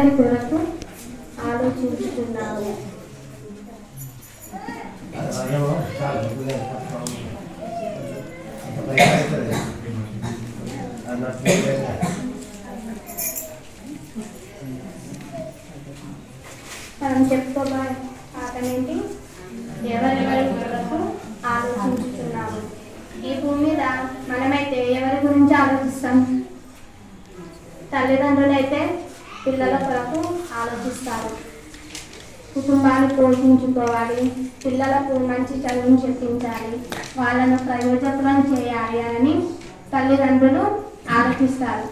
ఎవరి కొరకు ఆలోచించుతున్నావు? మనం చెప్పుకోబా పాటనేంటి? ఎవరెవరి కొరకు ఆలోచించుతున్నాము. ఈ భూమి మీద మనమైతే ఎవరి గురించి ఆలోచిస్తాం? తల్లిదండ్రులు అయితే పిల్లల కొరకు ఆలోచిస్తారు. కుటుంబాన్ని పోషించుకోవాలి, పిల్లలకు మంచి చదువును చెప్పించాలి, వాళ్ళను ప్రయోజకులను చేయాలి అని తల్లిదండ్రులు ఆలోచిస్తారు.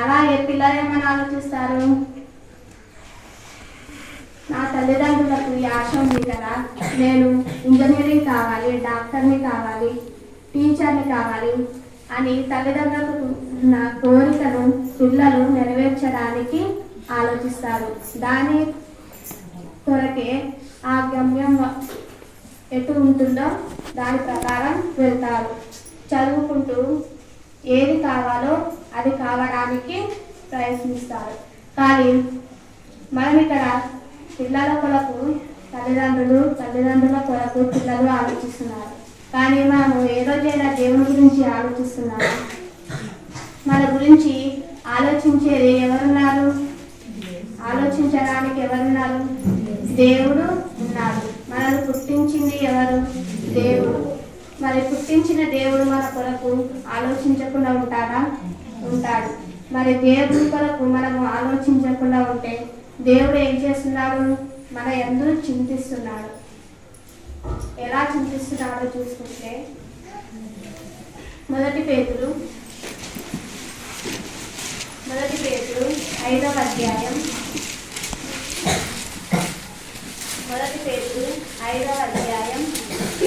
అలాగే పిల్లలు ఏమని ఆలోచిస్తారు? నా తల్లిదండ్రులకు ఈ ఆశ ఉంది కదా, నేను ఇంజనీరింగ్ కావాలి, డాక్టర్ని కావాలి, టీచర్ని కావాలి అని తల్లిదండ్రులకు ఉన్న కోరికను పిల్లలు నెరవేర్చడానికి ఆలోచిస్తారు. దాని కొరకే ఆ గమ్యం ఎటు ఉంటుందో దాని ప్రకారం వెళ్తారు. చదువుకుంటూ ఏది కావాలో అది కావడానికి ప్రయత్నిస్తారు. కానీ మనం ఇక్కడ పిల్లల కొరకు తల్లిదండ్రుల కొరకు పిల్లలు ఆలోచిస్తున్నారు. కానీ మనము ఏ రోజైనా దేవుని గురించి ఆలోచిస్తున్నాము? మన గురించి ఆలోచించేది ఎవరున్నారు? ఆలోచించడానికి ఎవరున్నారు? దేవుడు ఉన్నాడు. మనల్ని పుట్టించింది ఎవరు? దేవుడు. మరి పుట్టించిన దేవుడు మన కొరకు ఆలోచించకుండా ఉంటాడా? ఉంటాడు. మరి దేవుడి కొరకు మనము ఆలోచించకుండా ఉంటే దేవుడు ఏం చేస్తున్నాడు? మన యందు చింతిస్తున్నాడు. ఎలా చింతిస్తున్నాడో చూసుకుంటే మొదటి పేతురు 5వ అధ్యాయం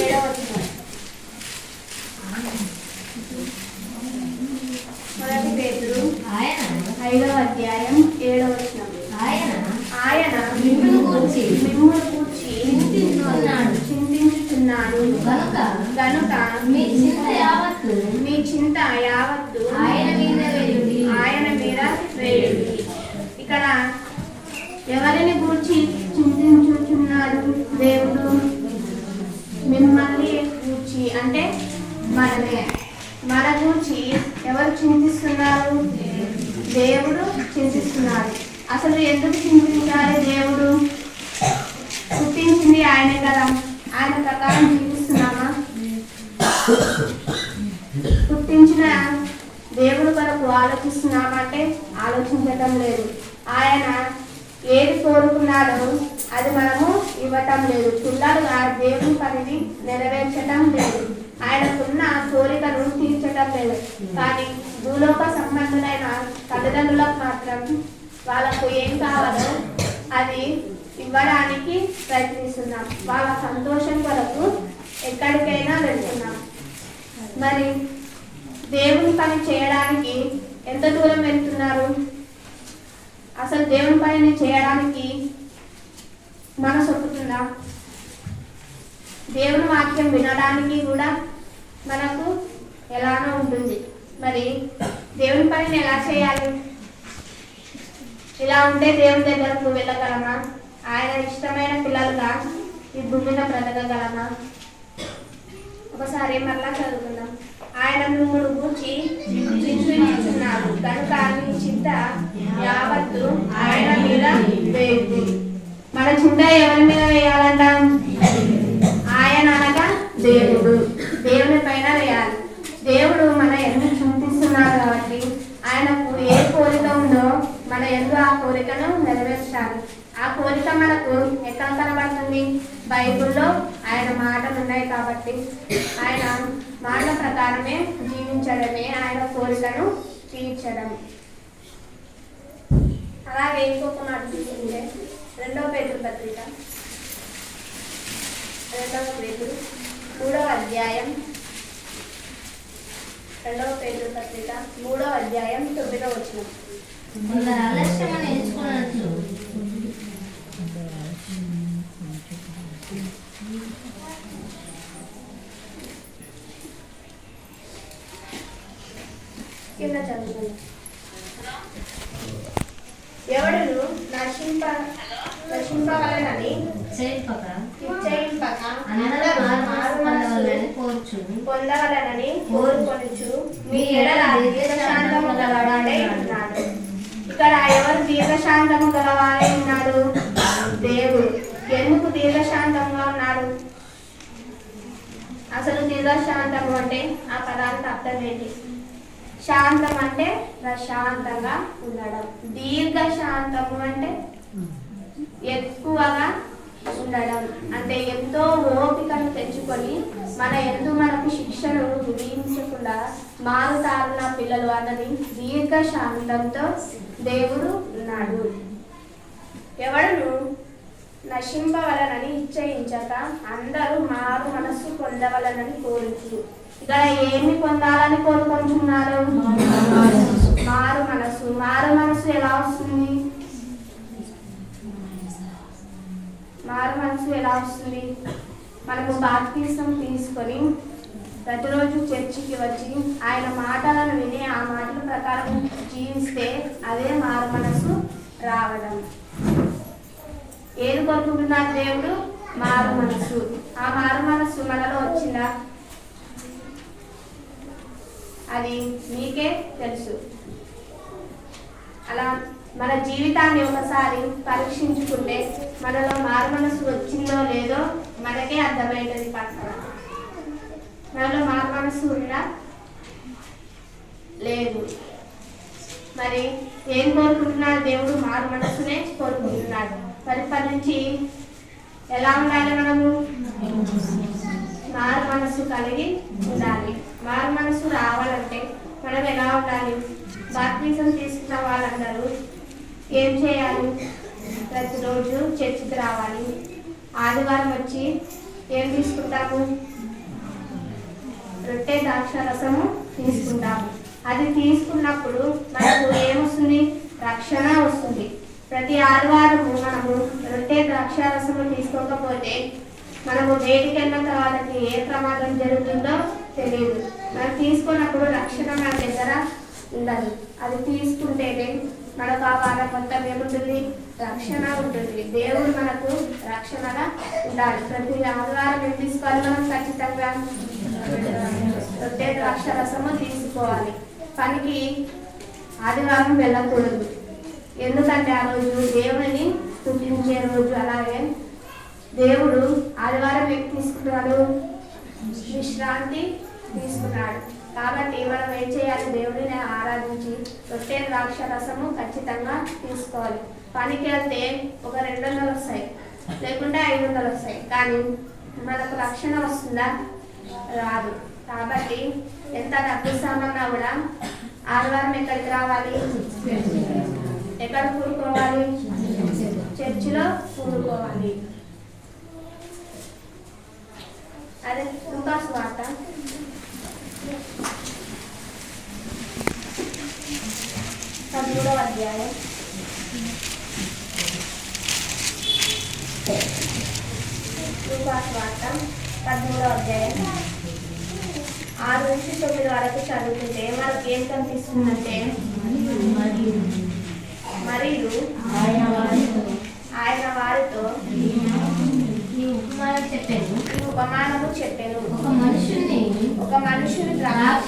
7వ వచనం. మొదటి పేతురు 5వ అధ్యాయం 7వ వచనం. ఆయన మిమ్మును గూర్చి చింతించుచున్నాడు గనుక మీ చింత యావత్తు ఆయన మీద వేయుడి. ఇక్కడ ఎవరిని గూర్చి చింతించుచున్నాడు దేవుడు? మిమ్మల్ని గూర్చి అంటే మనమే. మన గూర్చి ఎవరు చింతిస్తున్నారు? దేవుడు చింతిస్తున్నాడు. అసలు ఎందుకు చింతించాలి? దేవుడు పుట్టించింది ఆయనే కదా, ఆయన ప్రకారం జీవిస్తున్నామా? పుట్టించిన దేవుడు కొరకు ఆలోచిస్తున్నామంటే ఆలోచించటం లేదు. ఆయన ఏది కోరుకున్నాడో అది మనము ఇవ్వటం లేదు. పిల్లలుగా దేవుని పనిని నెరవేర్చటం లేదు. ఆయనకున్న కోరికను తీర్చటం లేదు. కానీ భూలోక సంబంధులైన తల్లిదండ్రులకు మాత్రం వాళ్ళకు ఏం కావాలో అది ఇవ్వడానికి ప్రయత్నిస్తున్నాం. వాళ్ళ సంతోషం కొరకు ఎక్కడికైనా వెళ్తున్నాం. మరి దేవుని పని చేయడానికి ఎంత దూరం వెళ్తున్నారు? అసలు దేవుని పనిని చేయడానికి మనసు ఒప్పుతుందా? దేవుని వాక్యం వినడానికి కూడా మనకు ఎలానో ఉంటుంది. మరి దేవుని పనిని ఎలా చేయాలి? ఇలా ఉంటే దేవుని దగ్గరకు వెళ్ళగలమా? ఆయన ఇష్టమైన పిల్లలుగా ఈ భూమి మీద బ్రతకగలమా? ఒకసారి మరలా చదువుకుందాం. ఆయన మిమ్మును గూర్చి చింతించుచున్నాడు కనుక మీ చింత యావత్తు ఆయన మీద వేయుడి. మన చింత ఎవరి మీద వేయాలంట? ఆయన అనగా దేవుడు. దేవుని పైన వేయాలి. దేవుడు మన ఎందుకు చింతిస్తున్నాడు కాబట్టి ఆయనకు ఏ కోరిక ఉందో మన ఎందుకు ఆ కోరికను నెరవేర్చాలి. ఆ కోరిక మనకు ఎక్కడ కనబడుతుంది? బైబిల్లో ఆయన మాటలు ఉన్నాయి కాబట్టి ఆయన మాటల ప్రకారమే జీవించడమే ఆయన కోరికను తీర్చడం. అలాగే ఇంకొక మాట చూస్తుంటే 2వ పేతురు పత్రిక 3వ అధ్యాయం 2వ పేతురు పత్రిక 3వ అధ్యాయం 9వ వచనం. కింద చదువుకుందాం. ఎవడును నశింపవలనని ఇచ్చయింపక అందరూ మారు మనస్సు పొందవలనని కోరుకొనుచు మీ ఎడల దీర్ఘశాంతము గలవాడై ఉన్నాడు. ఇక్కడ ఎవరు దీర్ఘశాంతము గలవాడై ఉన్నాడు? దేవుడు. ఎందుకు దీర్ఘశాంతంగా ఉన్నాడు? అసలు దీర్ఘశాంతము అంటే ఆ పదానికి అర్థం ఏంటి? శాంతం అంటే ప్రశాంతంగా ఉండడం. దీర్ఘశాంతము అంటే ఎక్కువగా ఉండడం, అంటే ఎంతో ఓపికను తెచ్చుకొని మన ఎందు మనకు శిక్షను విధించకుండా మారుతారు నా పిల్లలు అన్నది దీర్ఘశాంతంతో దేవుడు ఉన్నాడు. ఎవడును నశింపవలనని ఇచ్చయించక అందరూ మారు మనస్సు పొందవలనని కోరుచు. ఇక్కడ ఏమి పొందాలని కోరుకుంటున్నారు? మారు మనస్సు. మారు మనస్సు ఎలా వస్తుంది? మారు మనసు ఎలా వస్తుంది? మనము బాప్తిసం తీసుకొని ప్రతిరోజు చర్చికి వచ్చి ఆయన మాటలను విని ఆ మాటల ప్రకారం జీవిస్తే అదే మారు మనసు రావడం. ఏది కోరుకుంటున్నారు దేవుడు? మారు మనసు. ఆ మారు మనసు మనలో వచ్చిందా? అది మీకే తెలుసు. అలా మన జీవితాన్ని ఒకసారి పరీక్షించుకుంటే మనలో మారు మనసు వచ్చిందో లేదో మనకే అర్థమైనది. పక్కన మనలో మారు మనసు ఉందా? లేదు. మరి ఏం కోరుకుంటున్నాడు దేవుడు? మారు మనసునే కోరుకుంటున్నాడు. పరిపాలించి ఎలా ఉండాలి? మనము మారు మనసు కలిగి ఉండాలి. మారు మనసు రావాలంటే మనం ఎలా ఉండాలి? బాప్తిసం తీసుకున్న వాళ్ళందరూ ఏం చేయాలి? ప్రతిరోజు చర్చికి రావాలి. ఆదివారం వచ్చి ఏం తీసుకుంటాము? రొట్టె ద్రాక్ష రసము తీసుకుంటాము. అది తీసుకున్నప్పుడు మనకు ఏమొస్తుంది? రక్షణ వస్తుంది. ప్రతి ఆదివారము మనము రొట్టె ద్రాక్ష రసము తీసుకోకపోతే మనము బయటికి వెళ్ళిన తర్వాత ఏ ప్రమాదం జరుగుతుందో తెలియదు. మనం తీసుకున్నప్పుడు రక్షణ మన దగ్గర ఉండదు. అది తీసుకుంటేనే మనకు ఆ వారం మొత్తం ఏముంటుంది? రక్షణ ఉంటుంది. దేవుడు మనకు రక్షణగా ఉండాలి. ప్రతి ఆదివారం ఏం తీసుకోవాలి? మనం ఖచ్చితంగా రొట్టె ద్రాక్ష రసము తీసుకోవాలి. పనికి ఆదివారం వెళ్ళకూడదు. ఎందుకంటే ఆ రోజు దేవుని స్తుతించే రోజు. అలాగే దేవుడు ఆదివారం ఏం తీసుకున్నాడు? విశ్రాంతి తీసుకున్నాడు. కాబట్టి మనం ఏం చేయాలి? దేవుడిని ఆరాధించి రొట్టె ద్రాక్ష రసము ఖచ్చితంగా తీసుకోవాలి. పనికి వెళ్తే ఒక 200 వస్తాయి, లేకుంటే 500 వస్తాయి, కానీ మనకు రక్షణ వస్తుందా? రాదు. కాబట్టి ఎంత డబ్బు ఇస్తామన్నా కూడా ఆదివారం ఎక్కడికి రావాలి? ఎక్కడ కూడుకోవాలి? చర్చిలో కూడుకోవాలి. అదే లూకా సువార్త 13వ అధ్యాయం 6 నుంచి 9 వరకు చదువుతుంటే మనకు ఏం కనిపిస్తుందంటే, మరియు ఆయన వారితో ఉపమానము చెప్పాను. ఒక మనుషుని ద్రాక్ష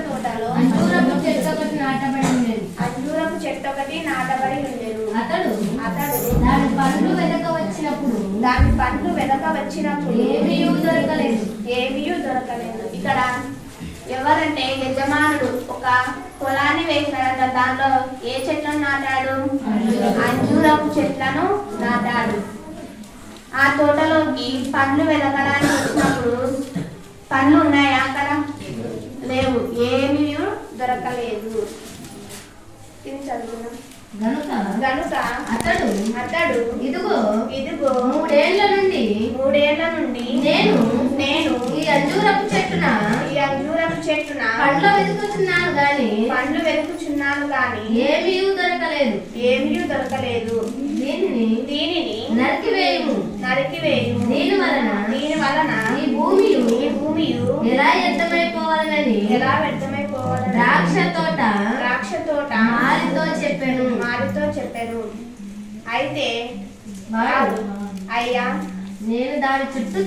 తోటలో అంజూరపు చెట్టు ఒకటి నాటబడి ఉండేది. అతడు దాని పండ్లు వెదక వచ్చినప్పుడు ఏమీ దొరకలేదు. ఇక్కడ ఎవరంటే యజమానుడు ఒక పొలాన్ని వేసాడు. దాంట్లో ఏ చెట్లను నాటాడు? అంజూరపు చెట్లను నాటాడు. ఆ తోటలోకి పండ్లు వెదకడానికి వచ్చినప్పుడు పండ్లు ఉన్నాయా? అక్కడ లేవు. ఏమీ దొరకలేదు. ఇది చదువుకున్నాం. గనుక అతడు ఇదిగో 3 ఏళ్ల నుండి నేను ఈ అంజూరపు చెట్టున పండ్లు వెతుకుచున్నాను గాని ఏమీ దొరకలేదు. దీనిని నరికివేయుము. దీని వలన ఈ భూమి ఎలా వ్యర్థమైపోవాలని ద్రాక్ష తోట మారితో చెప్పాను. అయితే అయ్యా నేను దాని చుట్టూ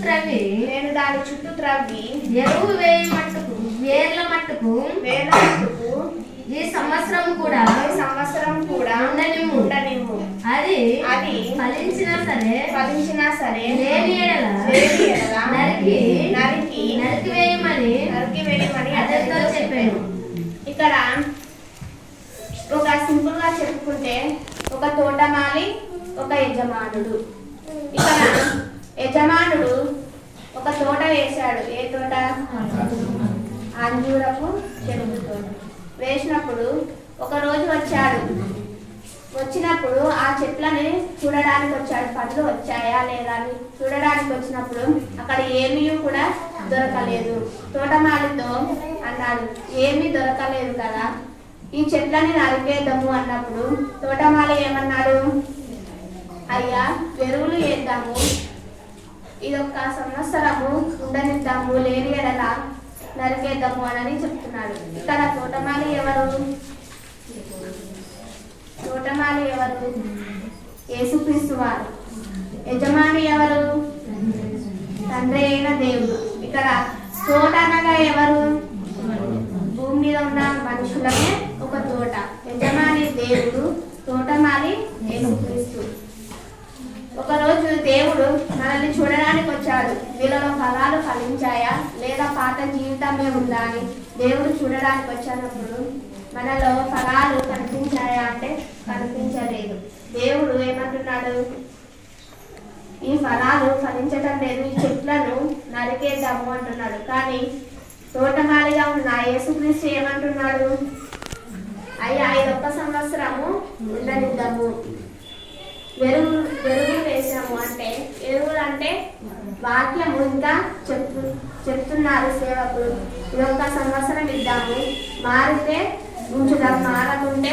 త్రవ్వి ఎరువు వేర్ల మట్టుకు ఈ సంవత్సరం కూడా ఉండనిమ్ము. అది ఫలించినా సరే లేని ఎడల నరికి వేయమని అతనితో చెప్పాను. ఇక్కడ ఒక సింపుల్ గా చెప్పుకుంటే ఒక తోటమాలి, ఒక యజమానుడు. ఇక్కడ యజమానుడు ఒక తోట వేశాడు. ఏ తోట? అంజూరపు చెరుకు తోట వేసినప్పుడు ఒక రోజు వచ్చినప్పుడు ఆ చెట్లని చూడడానికి వచ్చాడు. పండ్లు వచ్చాయా లేదా అని చూడడానికి వచ్చినప్పుడు అక్కడ ఏమీ కూడా దొరకలేదు. తోటమాలితో అన్నాడు, ఏమీ దొరకలేదు కదా, ఈ చెట్లని నరికేద్దాము అన్నప్పుడు తోటమాలి ఏమన్నాడు? అయ్యా ఎరువులు వేద్దాము, ఇదొక్క సంవత్సరము ఉండనిద్దాము, లేని ఎడల నరికేద్దాము అని చెప్తున్నాడు. ఇక్కడ తోటమాలి ఎవరు? యేసుక్రీస్తు వారు. యజమాని ఎవరు? తండ్రి అయిన దేవుడు. ఇక్కడ తోట అనగా ఎవరు? భూమి మీద ఉన్న మనుషులమే ఒక తోట. యజమాని దేవుడు, తోటమాలి యేసుక్రీస్తు. ఒకరోజు దేవుడు మనల్ని చూడడానికి వచ్చాడు. వీళ్ళలో ఫలాలు ఫలించాయా లేదా పాత జీవితమే ఉందా అని దేవుడు చూడడానికి వచ్చినప్పుడు మనలో ఫలాలు కనిపించాయా అంటే కనిపించలేదు. దేవుడు ఏమంటున్నాడు? ఈ ఫలాలు ఫలించటం లేదు, ఈ చెట్లను నరికేద్దాము అంటున్నాడు. కానీ తోటమాలిగా ఉన్న యేసుక్రీస్తు ఏమంటున్నాడు? అయ్యా ఇదొక్క సంవత్సరము ఉండనిద్దాము, ఎరువులు వేసాము అంటే ఎరువులు అంటే వాక్యము ఇంకా చెప్తున్నారు సేవకులు. ఇదొక్క సంవత్సరం ఇద్దాము, మారితే ఉంచుదాం, మారకుంటే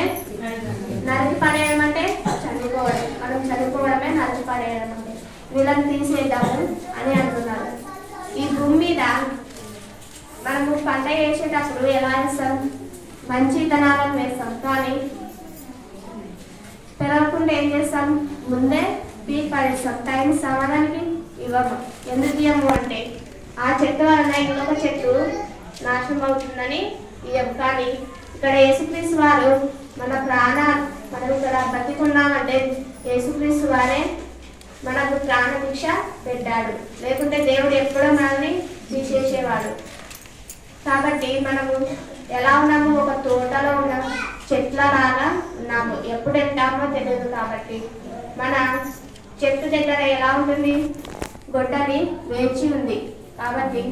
నరికి పడేయడం అంటే చనిపోవడం. మనం చనిపోవడమే నరికి పడేయడం అంటే. వీళ్ళని తీసేద్దాము అని అంటున్నారు. ఈ భూమి మీద మనము పంట వేసేటప్పుడు ఎలా వేస్తాం? మంచి విత్తనాలను వేస్తాం. కానీ పెరగకుండా ఏం చేస్తాం? ముందే పీక్ పడేస్తాం. టైం సమయానికి ఇవ్వము. ఎందుకు ఇవ్వము అంటే ఆ చెట్టు వలన ఇంకొక చెట్టు నాశనం అవుతుందని ఇవ్వము. కానీ ఇక్కడ యేసుక్రీస్తు వారు మనం ఇక్కడ బతికున్నామంటే యేసుక్రీస్తు వారే మనకు ప్రాణ భిక్ష పెట్టాడు. లేకుంటే దేవుడు ఎప్పుడో మనల్ని తీసేసేవాడు. కాబట్టి మనము ఎలా ఉన్నాము? ఒక తోటలో ఉన్న చెట్లలాగా ఉన్నాము. ఎప్పుడు వెళ్తామో తెలియదు. కాబట్టి మన చెట్టు దగ్గర ఎలా ఉంటుంది? గొడ్డలి వేచి ఉంది. కాబట్టి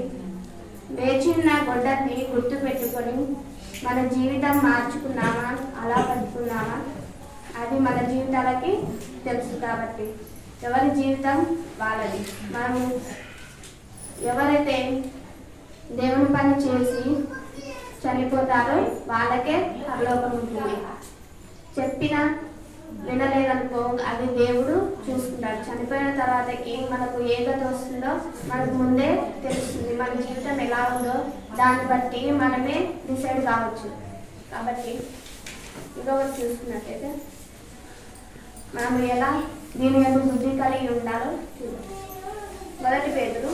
వేచి ఉన్న గొడ్డలిని గుర్తు పెట్టుకొని మన జీవితం మార్చుకున్నామా, అలా బతుకున్నామా, అది మన జీవితాలకి తెలుసు. కాబట్టి ఎవరి జీవితం వాళ్ళది. మనము ఎవరైతే దేవుని పని చేసి చనిపోతారో వాళ్ళకే పరలోకం ఉంటుంది. చెప్పినా వినలేదనుకో అది దేవుడు చూసుకుంటాడు. చనిపోయిన తర్వాతకి మనకు ఏ గతి వస్తుందో మనకు ముందే తెలుస్తుంది. మన జీవితం ఎలా ఉందో దాన్ని బట్టి మనమే డిసైడ్ కావచ్చు. కాబట్టి ఇంకొకటి చూసుకున్నట్టయితే మనం ఎలా దీని యొక్క బుద్ధి కలిగి ఉండాలో చూద్దాం. 1 పేతురు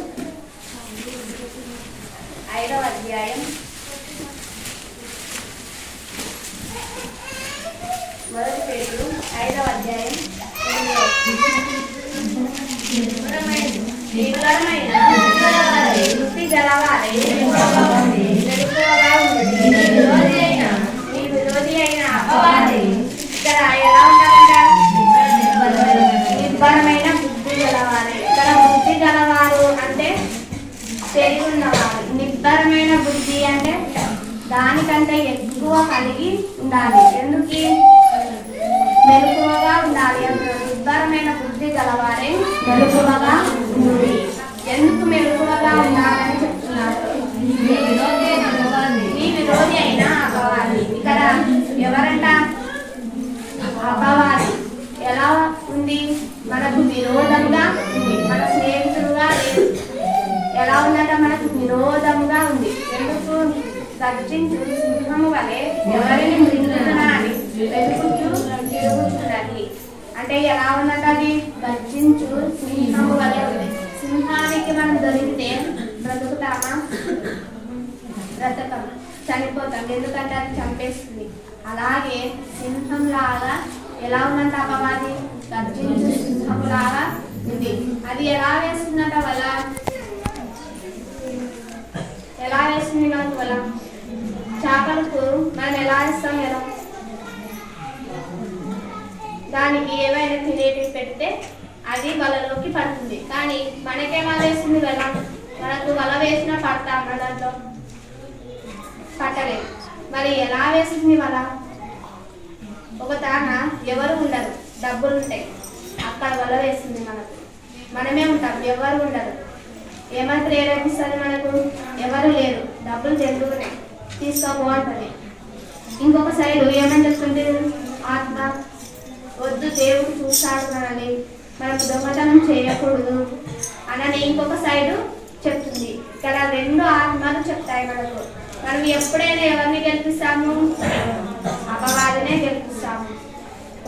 5వ అధ్యాయం 1 పేతురు 5వ అధ్యాయం 8వ వృత్తి గలవారే ఈ విరోధి అయిన అపవాది. ఇక్కడ ఎలా ఉంటారంట? నిబ్బరమైన బుద్ధి గలవారే. ఇక్కడ బుద్ధి గలవారు అంటే తెలివి ఉన్నవారు. నిబ్బరమైన బుద్ధి అంటే దానికంటే ఎక్కువ కలిగి ఉండాలి. ఎందుకు? మెలకువగా ఉండాలి అంటారు. నిబ్బరమైన బుద్ధి గలవారే మెలకువగా ఉండాలి. ఎందుకు మెలకువగా ఉండాలని చెప్తున్నారు? ఈ విరోధి అయినా అపవాది. ఇక్కడ ఎవరంట? అపవాది. ఎలా ఉంది? మనకు విరోధంగా ఉంది. మన స్నేహితుడుగా లేదు. ఎలా ఉందంట? మనకు విరోధంగా ఉంది. ఎందుకు? గర్జించు సింహము వలె ఎవరిని మృంగుదునా అని వెతుకుతూ తిరుగుతున్నది. అంటే ఎలా ఉన్నది? అది గర్జించు సింహము వలె ఉంది. సింహానికి మనం దొరికితే బ్రతుకుతామా? బ్రతకం, చనిపోతాం. ఎందుకంటే అది చంపేస్తుంది. అలాగే సింహం లాగా ఎలా ఉన్నంత అపవాది? గర్జించు సింహం లాగా ఉంది. అది ఎలా వేస్తుందట వల? ఎలా వేస్తుంది మనకు వల? చేపలకు మనం ఎలా వేస్తాం కదా? దానికి ఏమైనా తినేటివి పెడితే అది వలలోకి పడుతుంది. కానీ మనకేమో వేస్తుంది వల? మనకు వల వేసినా పడతాం, దాంట్లో పట్టలేదు. మరి ఎలా వేసింది వల? ఒక తాన ఎవరు ఉండరు, డబ్బులు ఉంటాయి, అక్కడ వల వేసింది. మనమే ఉంటాం, ఎవరు ఉండరు. ఏమంటారు? ఏడనిస్తుంది మనకు? ఎవరు లేరు, డబ్బులు జంతువునే తీసుకోబోంటది. ఇంకొక సైడు ఏమని చెప్తుంది? ఆత్మ వద్దు, దేవుడు చూస్తాడు మనల్ని, మనకు దొంగతనం చేయకూడదు అని ఇంకొక సైడు చెప్తుంది. ఇక్కడ రెండు ఆత్మలు చెప్తాయి మనకు. మనం ఎప్పుడైనా ఎవరిని గెలిపిస్తాము? అపవాదినే గెలిపిస్తాము.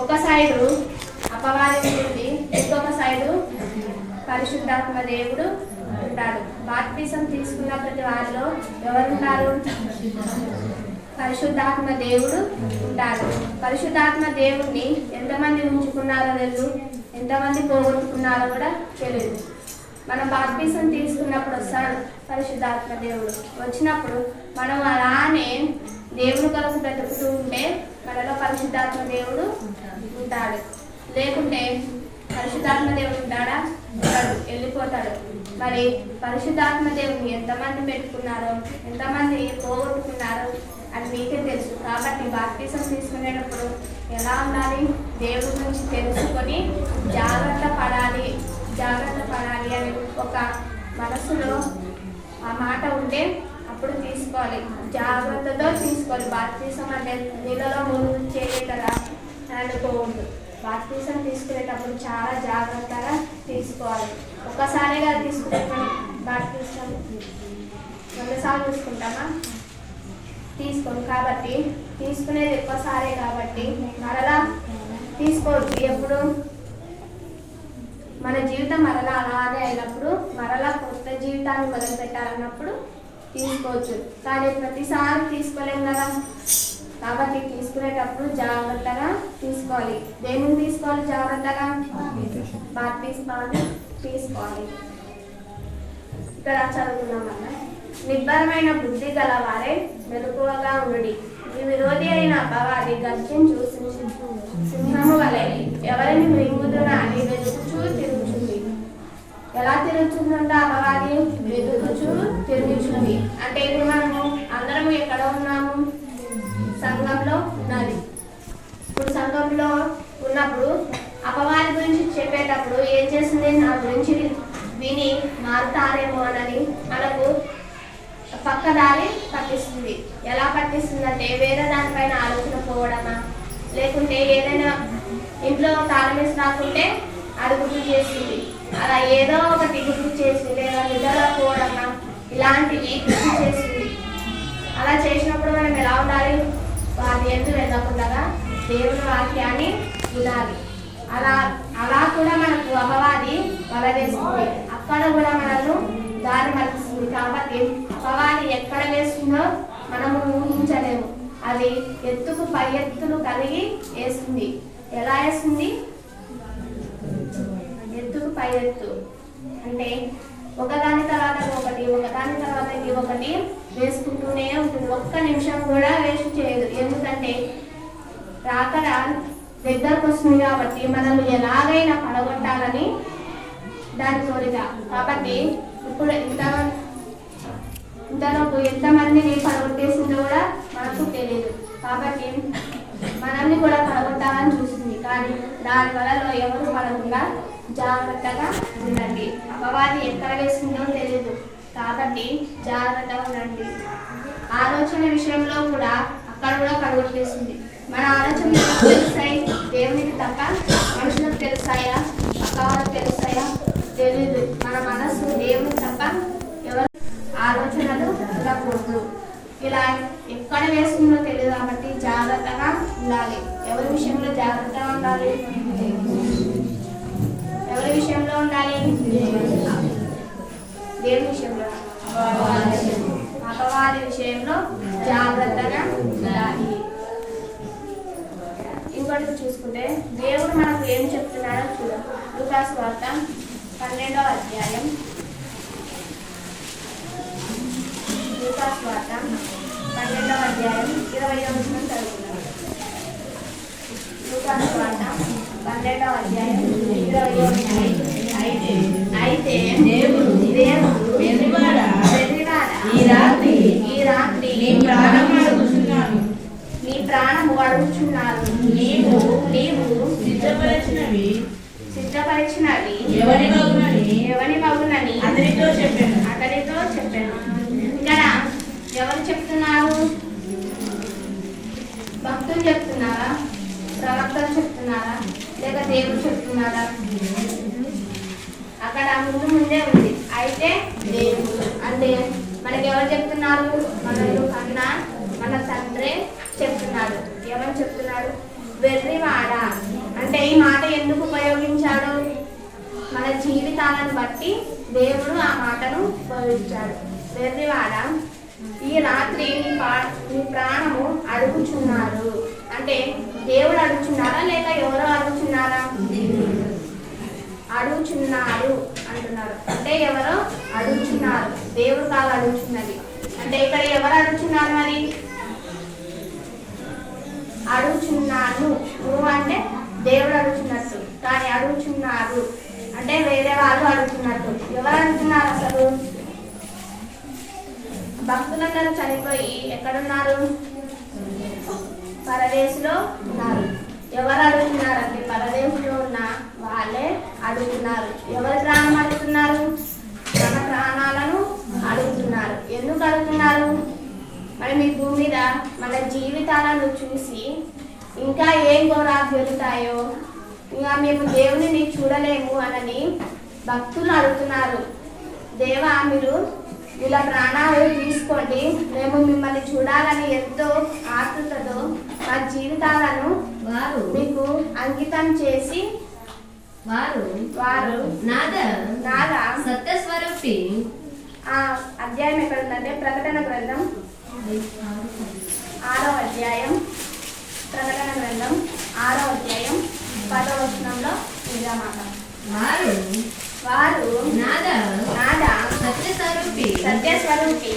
ఒక సైడు అపవాది ఉంటుంది, ఇంకొక సైడు పరిశుద్ధాత్మ దేవుడు ఉంటాడు. బాప్తిసం తీసుకున్న ప్రతి వారిలో ఎవరుంటారు? పరిశుద్ధాత్మ దేవుడు ఉంటాడు. పరిశుద్ధాత్మ దేవుడిని ఎంతమంది ఉంచుకున్నారో తెలియదు, ఎంతమంది పోగొట్టుకున్నారో కూడా తెలియదు. మనం బాప్తిసం తీసుకున్నప్పుడు వస్తాడు పరిశుద్ధాత్మ దేవుడు. వచ్చినప్పుడు మనం అలానే దేవుని కొరకు బ్రతుకుతూ ఉంటే మనలో పరిశుద్ధాత్మ దేవుడు ఉంటాడు. లేకుంటే పరిశుద్ధాత్మ దేవుడు ఉంటాడా? ఉంటాడు, వెళ్ళిపోతాడు. మరి పరిశుద్ధాత్మ దేవుడిని ఎంతమంది పెట్టుకున్నారో, ఎంతమంది పోగొట్టుకున్నారో అది మీకే తెలుసు. కాబట్టి బాప్తిసం తీసుకునేటప్పుడు ఎలా ఉండాలి? దేవుడి గురించి తెలుసుకొని జాగ్రత్త పడాలి అని ఒక మనసులో ఆ మాట ఉంటే అప్పుడు తీసుకోవాలి. జాగ్రత్తతో తీసుకోవాలి. బాప్తిసం అంటే నీళ్ళలో మునుగు చేయలే కదా అని అనుకోవద్దు. బాప్తిసం తీసుకునేటప్పుడు చాలా జాగ్రత్తగా తీసుకోవాలి. ఒక్కసారిగా తీసుకునేటప్పుడు బాప్తిసం 100 సార్లు తీసుకుంటామా? తీసుకోండి. కాబట్టి తీసుకునేది ఎక్కువసారే కాబట్టి మరలా తీసుకోవచ్చు. ఎప్పుడు మన జీవితం మరలా అలానే అయినప్పుడు, మరలా కొత్త జీవితాన్ని మొదలు పెట్టాలన్నప్పుడు తీసుకోవచ్చు. కానీ ప్రతిసారి తీసుకోలేము కదా. కాబట్టి తీసుకునేటప్పుడు జాగ్రత్తగా తీసుకోవాలి. దేనిని తీసుకోవాలి? జాగ్రత్తగా బాప్తిస్మాన్ని తీసుకోవాలి. ఇక్కడ చదువుతున్నాం కదా, నిర్భరమైన బుద్ధి గల వారే మెలకువగా ఉండుడి. ఈ విరోధి అయిన అపవాది గర్జించు సింహము వలె ఎవరిని మృంగుదునా అని వెతుకుచూ తిరుగుతుంది. ఎలా తిరుగుతుందంట? అపవాది వెతుకుచూ తిరుగుతుంది. అంటే ఇప్పుడు మనము అందరము ఎక్కడ ఉన్నాము? సంఘంలో ఉన్నది. ఇప్పుడు సంఘంలో ఉన్నప్పుడు అపవాది గురించి చెప్పేటప్పుడు ఏం చేస్తుంది? నా గురించి విని మారుతారేమో అని మనకు పక్కదారి పట్టిస్తుంది. ఎలా పట్టిస్తుంది అంటే వేరే దానిపైన ఆలోచన పోవడమా, లేకుంటే ఏదైనా ఇంట్లో తాళం వేసి రాకుంటే అది గుర్తు చేస్తుంది. అలా ఏదో ఒకటి గుర్తు చేసి లేదా నిద్రలో పోవడమా, ఇలాంటివి గుర్తు చేస్తుంది. అలా చేసినప్పుడు మనం ఎలా ఉండాలి? వాటి ఎందుకు వెళ్ళకుండా దేవుని వాక్యాన్ని వినాలి. అలా కూడా మనకు అపవాది వల వేస్తుంది. అక్కడ కూడా మనల్ని దారి మలుస్తుంది. కాబట్టి అపవాది ఎక్కడ వేస్తుందో మనము ఊహించలేము. అది ఎత్తుకు పై ఎత్తులు కలిగి వేస్తుంది. ఎలా వేస్తుంది? ఎత్తుకు పై ఎత్తు అంటే ఒకదాని తర్వాత ఒకటి, ఒకదాని తర్వాత ఒకటి వేసుకుంటూనే ఉంటుంది. ఒక్క నిమిషం కూడా వేస్ట్ చేయదు. ఎందుకంటే రాకడ దగ్గరకు వస్తుంది కాబట్టి మనల్ని ఎలాగైనా పడగొట్టాలని దాని కోరిక. కాబట్టి ఇప్పుడు ఇంతలోపు ఎంతమందిని పడగొట్టేసిందో కూడా మనకు తెలియదు. కాబట్టి మనల్ని కూడా పడగొట్టాలని చూస్తుంది. కానీ దాని వలలో ఎవరు పడకుండా జాగ్రత్తగా ఉండండి. అపవాది ఎక్కడ వేస్తుందో తెలియదు. కాబట్టి జాగ్రత్తగా ఉండండి. ఆలోచన విషయంలో కూడా అక్కడ కూడా పడగొట్టేస్తుంది. మన ఆలోచనలు తెలుస్తాయి దేవునికి తప్ప మనుషులకు తెలుస్తాయా? పక్క వాళ్ళకి తెలుస్తాయా? తెలీదు. మన మనస్సు దేవునికి తప్ప ఎవరు ఆలోచనలు ఉండకూడదు. ఇలా మనకు ఏం చెప్తున్నాడో చూద్దాం. లూకాసు వార్త 12వ అధ్యాయం. లూకాసు వార్త 12వ అధ్యాయం 20వ వచనం చదువుకున్నాం. లూకాసు వార్త 12వ అధ్యాయం 20వ వచనం. అయితే దేవుడు వెర్రివాడా, ఈ రాత్రి నీ ప్రాణము అడుగుచున్నారు. నీవు సిద్ధపరిచినవి ఎవరి మగునని అతనితో చెప్పాను. ఇక్కడ ఎవరు చెప్తున్నారు? భక్తులు చెప్తున్నారా? ప్రవక్తలు చెప్తున్నారా? లేక దేవుడు చెప్తున్నారా? అక్కడ ముందే ఉంది. అయితే దేవుడు అంటే మనకి ఎవరు చెప్తున్నారు? మనల్ని కన్నా మన తండ్రే చెప్తున్నాడు. ఎవరు చెప్తున్నాడు? వెర్రివాడా అంటే ఈ మాట ఎందుకు ఉపయోగించాడు? మన జీవితాలను బట్టి దేవుడు ఆ మాటను ఉపయోగించాడు. వెర్రివాడా, ఈ రాత్రి నీ ప్రాణము అడుగుచున్నారు అంటే దేవుడు అడుగుచున్నారా లేక ఎవరో అడుగుచున్నారా? అడుగుచున్నారు అంటున్నారు. అంటే ఎవరో అడుగుచున్నారు, దేవుడు కాదు అడుగుచున్నది. అంటే ఇక్కడ ఎవరు అడుగుచున్నారు? మరి అడుగుచున్నాను నువ్వు అంటే దేవుడు అడుగుతున్నట్టు, కానీ అడుగుచున్నారు అంటే వేరే వాళ్ళు అడుగుతున్నట్టు. ఎవరు అడుగుతున్నారు? అసలు భక్తులందరూ చనిపోయి ఎక్కడున్నారు? పరదేశంలో ఉన్నారు. ఎవరు అడుగుతున్నారంటే పరదేశంలో ఉన్న వాళ్ళే అడుగుతున్నారు. ఎవరి ప్రాణం అడుగుతున్నారు? మన ప్రాణాలను అడుగుతున్నారు. ఎందుకు అడుగుతున్నారు? మరి మీ భూమి మీద మన జీవితాలను చూసి ఇంకా ఏం ఘోరాలు జరుగుతాయో, ఇంకా మేము దేవుని చూడలేము అని భక్తులు అడుగుతున్నారు. దేవా, మీరు ఇలా ప్రాణాలు తీసుకోండి, మేము మిమ్మల్ని చూడాలని ఎంతో ఆతృతతో మా జీవితాలను మీకు అంకితం చేసి వారు నాదా సత్యస్వరూపి. ఆ అధ్యాయం ఎక్కడ ఉందంటే ప్రకటన గ్రంథం 6వ అధ్యాయం. ప్రకటన గ్రంథం 6వ అధ్యాయం 10వ వచనంలో ఇదన్నమాట. వారు నాదా సత్యస్వరూపి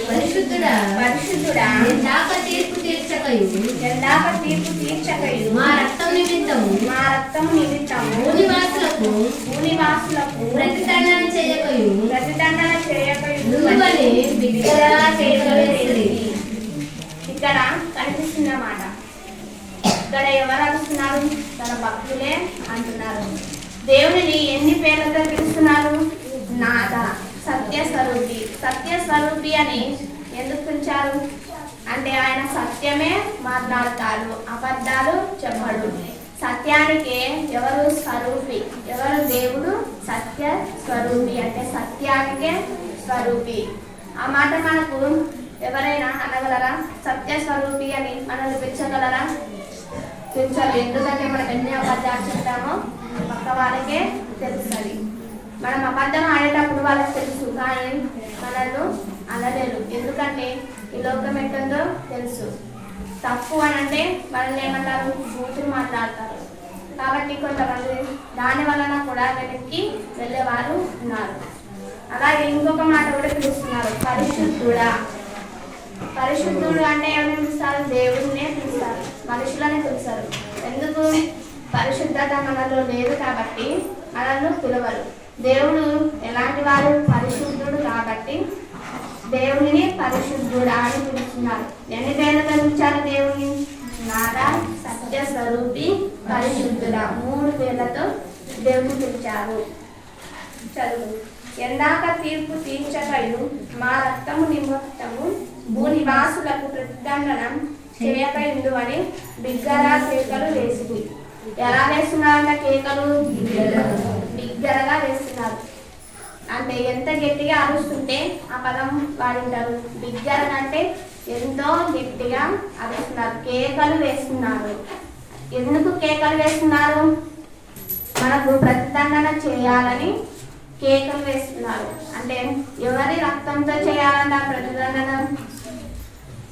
పరిశుద్ధుడా ఎందాక తీర్పు తీర్చకయు మా రక్తం నిమిత్తము భూనివాసులకు ప్రతిదండన చేయకయు ఇక్కడ కనిపిస్తున్నమాట. ఇక్కడ ఎవరు అడుగుతున్నారు? తన భక్తులే అంటున్నారు. దేవుడిని ఎన్ని పేర్లతో పిలుస్తున్నారు? నాదా, సత్యస్వరూపి అని ఎందుకు పిలిచారు అంటే ఆయన సత్యమే మాట్లాడతాడు, అబద్ధాలు చెప్పడు. సత్యానికే ఎవరు స్వరూపి? ఎవరు? దేవుడు సత్య స్వరూపి అంటే సత్యానికే స్వరూపి. ఆ మాట మనకు ఎవరైనా అనగలరా? సత్య స్వరూపి అని మనల్ని పిలిచగలరా? పిలిచాలి. ఎందుకంటే మనం ఎన్ని అబద్ధాలు చెప్తామో పక్క వాళ్ళకే తెలుస్తుంది. మనం అబద్ధం ఆడేటప్పుడు వాళ్ళకి తెలుసు, కానీ మనల్ని అనలేరు. ఎందుకంటే ఈ లోకం ఎట్టుందో తెలుసు. తప్పు అని అంటే మనల్ని ఏమంటారు? బూతులు మాట్లాడతారు. కాబట్టి కొంతమంది దాని వలన కూడా వెనక్కి వెళ్ళేవారు ఉన్నారు. అలాగే ఇంకొక మాట కూడా పిలుస్తున్నారు, పరిశుద్ధుడు అంటే ఎవరిని పిలుస్తారు? దేవుడినే పిలుస్తారు, మనుషులనే పిలుస్తారు. ఎందుకు? పరిశుద్ధత మనలో లేదు కాబట్టి మనల్ని పిలవరు. దేవుడు ఎలాంటి వాడు? పరిశుద్ధుడు కాబట్టి దేవుడిని పరిశుద్ధుడా అని పిలుస్తున్నారు. ఎన్ని పేర్లతో పిలిచారు దేవుని? నాదా, సత్యస్వరూపి, పరిశుద్ధుడా 3 పేర్లతో దేవుని పిలిచారు. చదువు. ఎందాక తీర్పు తీర్చకయు మా రక్తము నిమిత్తము భూనివాసులకు ప్రతిదండనం చేయకయుండు అని బిగ్గరగా కేకలు వేసింది. ఎలా వేస్తున్నారంట కేకలు? బిగ్గరగా వేస్తున్నారు. అంటే ఎంత గట్టిగా అరుస్తుంటే ఆ పదం వాడింటారు. బిగ్గరగా అంటే ఎంతో గట్టిగా అరుస్తున్నారు, కేకలు వేస్తున్నారు. ఎందుకు కేకలు వేస్తున్నారు? మనకు ప్రతిదండన చేయాలని కేకలు వేస్తున్నారు. అంటే ఎవరి రక్తంతో చేయాలంట ప్రతిదండన?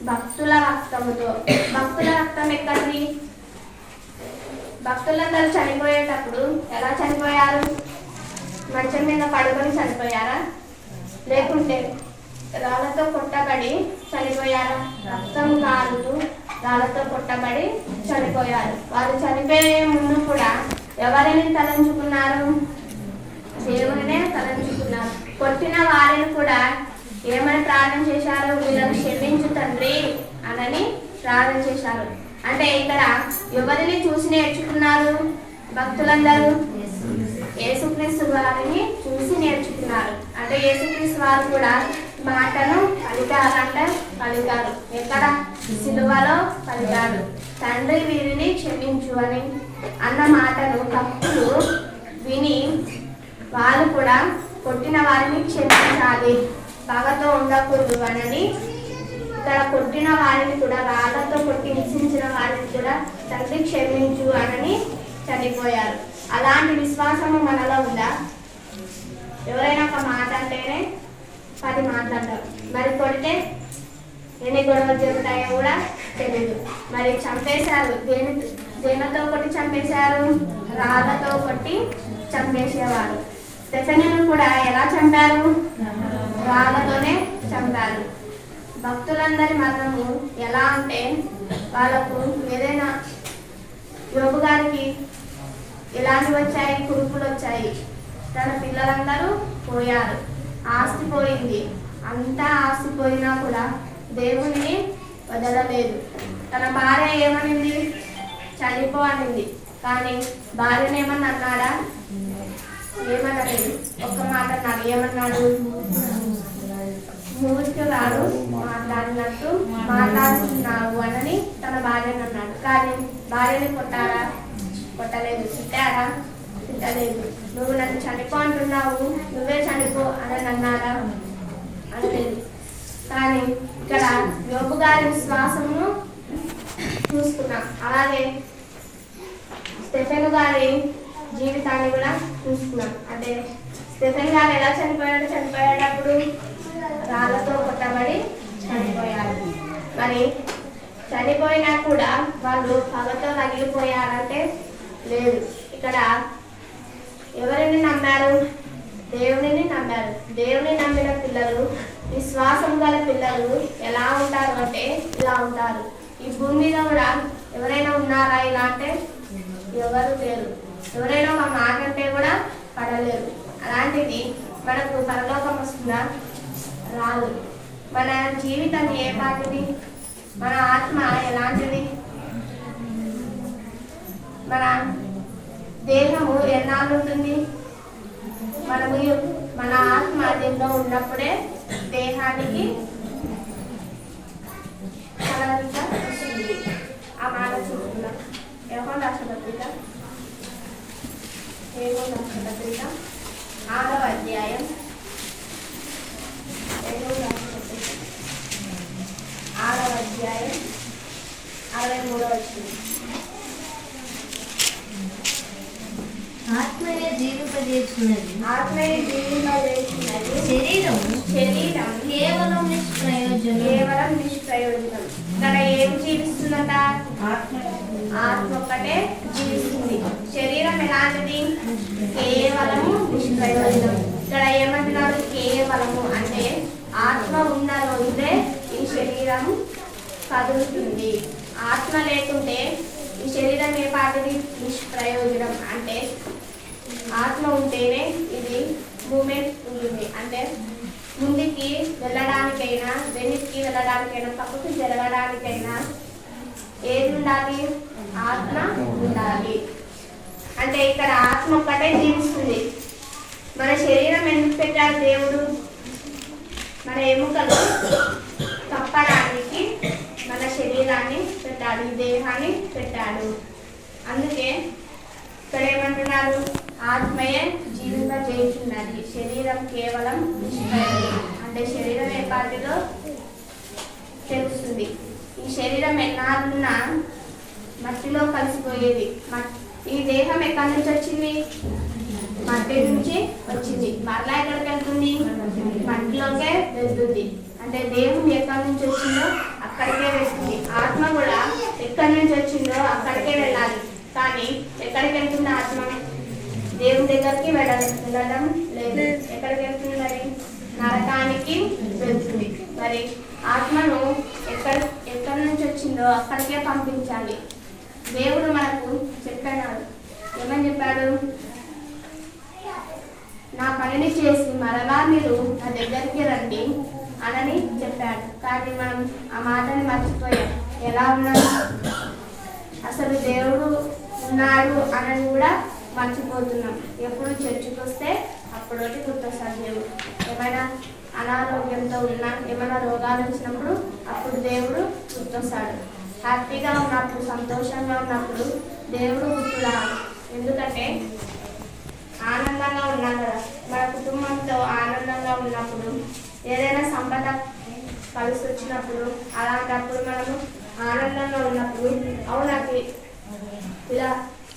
భక్తుల రక్తముతో. భక్తుల రక్తం ఎక్కడిది? భక్తులందరూ చనిపోయేటప్పుడు ఎలా చనిపోయారు? మంచం మీద పడుకొని చనిపోయారా? లేకుంటే రాళ్ళతో కొట్టబడి చనిపోయారా? రక్తం కారుతూ రాళ్ళతో కొట్టబడి చనిపోయారు. వారు చనిపోయే ముందు కూడా ఎవరిని తలంచుకున్నారు? దేవునినే తలంచుకున్నారు. కొట్టిన వారిని కూడా ఏమని ప్రార్థన చేశారు? వీళ్ళని క్షమించు తండ్రి అనని ప్రార్థన చేశారు. అంటే ఇక్కడ ఎవరిని చూసి నేర్చుకున్నారు భక్తులందరూ? యేసుక్రీస్తు వారిని చూసి నేర్చుకున్నారు. అంటే యేసుక్రీస్తు వారు కూడా మాటను పలికారంటే పలికారు. ఎక్కడ? సిలువలో పలికారు. తండ్రి వీరిని క్షమించు అని అన్న మాటను భక్తులు విని వాళ్ళు కూడా కొట్టిన వారిని క్షమించాలి, పగతో ఉండకూడదు అని ఇక్కడ కొట్టిన వారిని కూడా రాళ్లతో కొట్టి హింసించిన వారిని కూడా తండ్రి క్షమించు అని చనిపోయారు. అలాంటి విశ్వాసము మనలో ఉందా? ఎవరైనా ఒక మాట అంటేనే 10 మాట్లాడతారు. మరి కొడితే ఎన్ని గొడవలు జరుగుతాయో కూడా తెలియదు. మరి చంపేశారు. దేనితో కొట్టి చంపేశారు? రాళ్ళతో కొట్టి చంపేసేవారు. స్టెఫెనును కూడా ఎలా చంపారు? రాళ్ళతోనే చంపారు. భక్తులందరి మరణము ఎలా అంటే వాళ్ళకు ఏదైనా యోబు గారికి ఎలాంటి వచ్చాయి? కురుపులు వచ్చాయి. తన పిల్లలందరూ పోయారు. ఆస్తి పోయింది. అంతా ఆస్తి పోయినా కూడా దేవుని వదలలేదు. తన భార్య ఏమనింది? చనిపో అనింది. కానీ భార్యను ఏమన్నా అన్నాడా? ఏమనలేదు. ఒక్క మాట అన్నాడు. ఏమన్నాడు? మూర్ఖురాలు మాట్లాడినట్టు మాట్లాడుతున్నావు అని తన భార్యను అన్నాడు. కానీ భార్యని కొట్టారా? కొట్టలేదు. తిట్టారా? తిట్టలేదు. నువ్వు నన్ను చనిపో అంటున్నావు, నువ్వే చనిపో అని అన్నారా? అనలేదు. కానీ ఇక్కడ యోబు గారి విశ్వాసమును చూసుకున్నాం. అలాగే స్టెఫెను గారి జీవితాన్ని కూడా చూసుకున్నాం. అంటే స్టెఫెన్ గారు ఎలా చనిపోయాడు? చనిపోయేటప్పుడు రాళ్ళతో కొట్టబడి చనిపోయారు. మరి చనిపోయినా కూడా వాళ్ళు పగతో తగిలిపోయారంటే లేదు. ఇక్కడ ఎవరిని నమ్మారు? దేవునిని నమ్మారు. దేవుని నమ్మిన పిల్లలు, విశ్వాసం గల పిల్లలు ఎలా ఉంటారు అంటే ఇలా ఉంటారు. ఈ భూమి మీద కూడా ఎవరైనా ఉన్నారా ఇలా అంటే? ఎవరు లేరు. ఎవరైనా ఒక మాట అంటే కూడా పడలేరు. అలాంటిది మనకు పరలోకం వస్తుందా? రాదు. మన జీవితం ఏ పాటిది? మన ఆత్మ ఎలాంటిది? మన దేహము ఎన్నాళ్ళు ఉంటుంది? మన ఆత్మ దీంట్లో ఉన్నప్పుడే దేహానికి కలగలిక వస్తుంది. ఆ మాట చూస్తున్నాం. యోహాను రాసిన పత్రిక 6వ అధ్యాయం 63వ వచనం. ఆత్మయే జీవింపజేస్తున్నది. ఆత్మయే జీవింపజేస్తున్నది. శరీరం కేవలం నిష్ప్రయోజనం. ఇక్కడ ఏం జీవిస్తుందట? ఆత్మ ఒక్కటే జీవిస్తుంది. శరీరం ఎలాంటిది? కేవలము నిష్ప్రయోజనం. ఇక్కడ ఏమంటున్నారు? కేవలము అంటే ఆత్మ ఉన్న రోజే ఈ శరీరం కదులుతుంది. ఆత్మ లేకుంటే ఈ శరీరం ఏ పాటిది? నిష్ప్రయోజనం. అంటే ఆత్మ ఉంటేనే ఇది మూమెంట్ ఉంటుంది. అంటే ముందుకి వెళ్ళడానికైనా, వెనక్కి వెళ్ళడానికైనా, పక్కకి జరగడానికైనా ఏది ఉండాలి? ఆత్మ ఉండాలి. అంటే ఇక్కడ ఆత్మ ఒక్కటే జీవిస్తుంది. మన శరీరం ఎందుకు పెట్టాడు దేవుడు? మన ఎముకలు కప్పడానికి మన శరీరాన్ని పెట్టాడు, ఈ దేహాన్ని పెట్టాడు. అందుకే ఇక్కడ ఏమంటున్నారు? ఆత్మయే జీవింపజేయుచున్నది. శరీరం కేవలం అంటే శరీరం ఏ పాటిలో తెలుస్తుంది. ఈ శరీరం ఎన్నాళ్ళున్నా మట్టిలో కలిసిపోయేది. ఈ దేహం ఎక్కడి నుంచి వచ్చింది? మట్టి నుంచి వచ్చింది. మరలా ఎక్కడికి వెళ్తుంది? మట్టిలోకే వెళ్తుంది. అంటే దేహం ఎక్కడి నుంచి వచ్చిందో అక్కడికే వెళ్తుంది. ఆత్మ కూడా ఎక్కడి నుంచి వచ్చిందో అక్కడికే వెళ్ళాలి. కానీ ఎక్కడికి వెళ్తుంది ఆత్మ? దేవుని దగ్గరికి వెళ్ళడం లేదు. ఎక్కడికి వెళ్తుంది మరి? నరకానికి వెళ్తుంది. మరి ఆత్మను ఎక్కడి నుంచి వచ్చిందో అక్కడికే పంపించాలి. దేవుడు మనకు చెప్పాడు. ఏమని చెప్పాడు? నా పనిని చేసి మరలా మీరు నా దగ్గరికి రండి అని చెప్పాడు. కానీ మనం ఆ మాటని మర్చిపోయాం. ఎలా ఉన్నాడు? అసలు దేవుడు ఉన్నాడు అని కూడా మర్చిపోతున్నాం. ఎప్పుడు చర్చికి వస్తే అప్పుడు గుర్తొస్తాడు దేవుడు. ఏమైనా అనారోగ్యంతో ఉన్నా, ఏమైనా రోగాలు వచ్చినప్పుడు అప్పుడు దేవుడు గుర్తొస్తాడు. హ్యాపీగా ఉన్నప్పుడు, సంతోషంగా ఉన్నప్పుడు దేవుడు గుర్తురాడు. ఎందుకంటే ఆనందంగా ఉన్నాం కదా, మన కుటుంబంతో ఆనందంగా ఉన్నప్పుడు, ఏదైనా సంపద కలిసి వచ్చినప్పుడు, అలాంటప్పుడు మనము ఆనందంగా ఉన్నప్పుడు అవునాకి ఇలా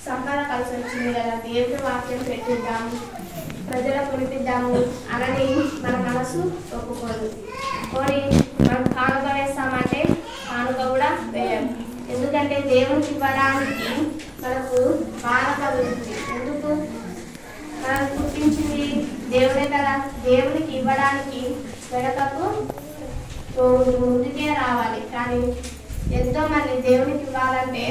సంపద కలిసి వచ్చింది కదా, దేవుడి వాక్యం పెట్టిద్దాము, ప్రజలకు వినిపిద్దాము అని మన మనసు ఒప్పుకోదు. పోనీ మనం కానుక వేస్తామంటే కానుక కూడా వేయం. ఎందుకంటే దేవునికి ఇవ్వడానికి మనకు కానుక ఉంది. ఎందుకు? మనం పుట్టించింది దేవుడే కదా, దేవునికి ఇవ్వడానికి వెనకకు ముందుకే రావాలి. కానీ ఎంతో మంది దేవునికి ఇవ్వాలంటే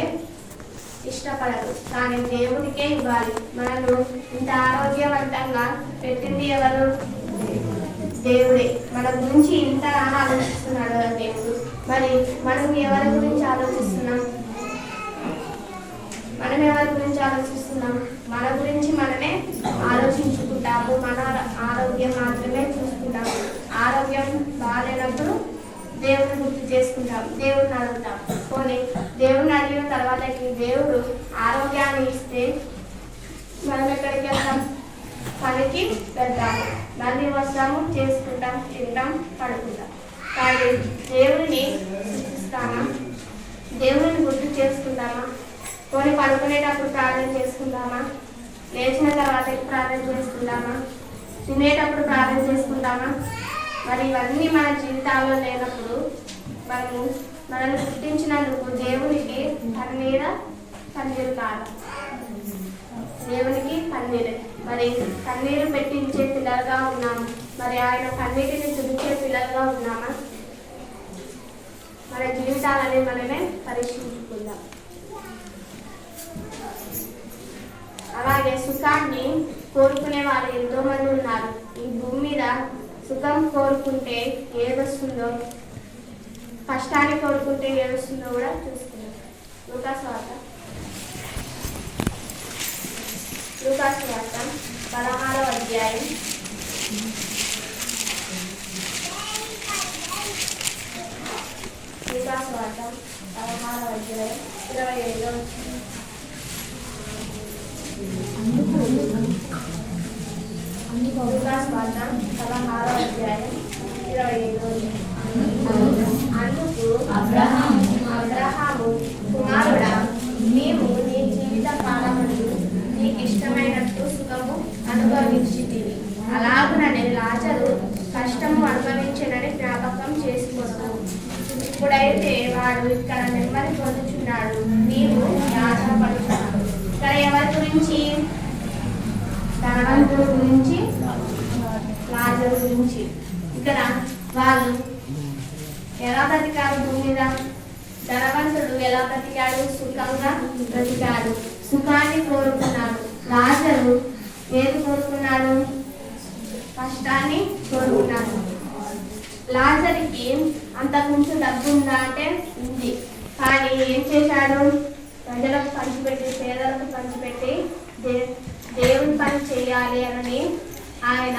ఇష్టపడరు, కానీ దేవునికే ఇవ్వాలి. మనను ఇంత ఆరోగ్యవంతంగా పెట్టింది ఎవరు? దేవుడే. మన గురించి ఇంత ఆలోచిస్తున్నాడు కదా దేవుడు. మరి మనం ఎవరి గురించి ఆలోచిస్తున్నాం? మనం ఎవరి గురించి ఆలోచిస్తున్నాం? మన గురించి మనమే ఆలోచించుకుంటాము. మన ఆరోగ్యం మాత్రమే చూసుకుంటాము. ఆరోగ్యం బాగాలేనప్పుడు దేవుని గుర్తు చేసుకుంటాం, దేవుడిని అడుగుతాం. పోనీ దేవుడిని అడిగిన తర్వాతకి దేవుడు ఆరోగ్యాన్ని ఇస్తే మనం ఎక్కడికి వెళ్తాం? పనికి వెళ్తాము, మళ్ళీ వస్తాము, చేసుకుంటాం, తింటాం, పడుకుంటాం. కానీ దేవుడిని సృష్టిస్తామా? దేవుడిని గుర్తు చేసుకుంటామా? పోనీ పడుకునేటప్పుడు ప్రార్థన చేసుకుంటామా? లేచిన తర్వాత ప్రార్థన చేసుకుంటామా? తినేటప్పుడు ప్రార్థన చేసుకుంటామా? మరి ఇవన్నీ మన జీవితాల్లో లేనప్పుడు మనల్ని పుట్టించినందుకు దేవునికి కన్నీరు కాదు, దేవునికి కన్నీరు. మరి కన్నీరు పెట్టించే పిల్లలుగా ఉన్నాము. మరి ఆయన కన్నీటిని తుడిచే పిల్లలుగా ఉన్నామా? మన జీవితాలని మనమే పరీక్షించుకుందాం. అలాగే సుఖాన్ని కోరుకునే వాళ్ళు ఎంతో మంది ఉన్నారు. ఈ భూమి మీద సుఖం కోరుకుంటే ఏదొస్తుందో, కష్టాన్ని కోరుకుంటే ఏదొస్తుందో కూడా చూస్తున్నాం. లూకాసు వార్త 16వ అధ్యాయం 25వ అందుకు అబ్రహాము కుమారుడా, నీవు నీ జీవిత కాలమందు నీకు ఇష్టమైనట్టు సుఖము అనుభవించితివి, అలాగుననే లాజరు కష్టము అనుభవించినని జ్ఞాపకం చేసుకొన్నావు. ఇప్పుడైతే వాడు ఇక్కడ నెమ్మది పొందుచున్నాడు, నీవు యాతనపడుతున్నావు. ఇక్కడ ఎవరి గురించి? ధనవంతుడు గురించి, లాజరు గురించి. ఇక్కడ వాళ్ళు ఎలా బ్రతికాడు భూమి మీద? ధనవంతుడు ఎలా బ్రతికాడు? సుఖంగా బ్రతికాడు, సుఖాన్ని కోరుకున్నాడు. లాజరు ఏది కోరుకున్నాడు? కష్టాన్ని కోరుకున్నాడు. లాజరుకి అంతకుముందు డబ్బు ఉందా అంటే ఉంది, కానీ ఏం చేశాడు? ప్రజలకు పంచిపెట్టి, పేదలకు పంచిపెట్టి దేవుని పని చేయాలి అని ఆయన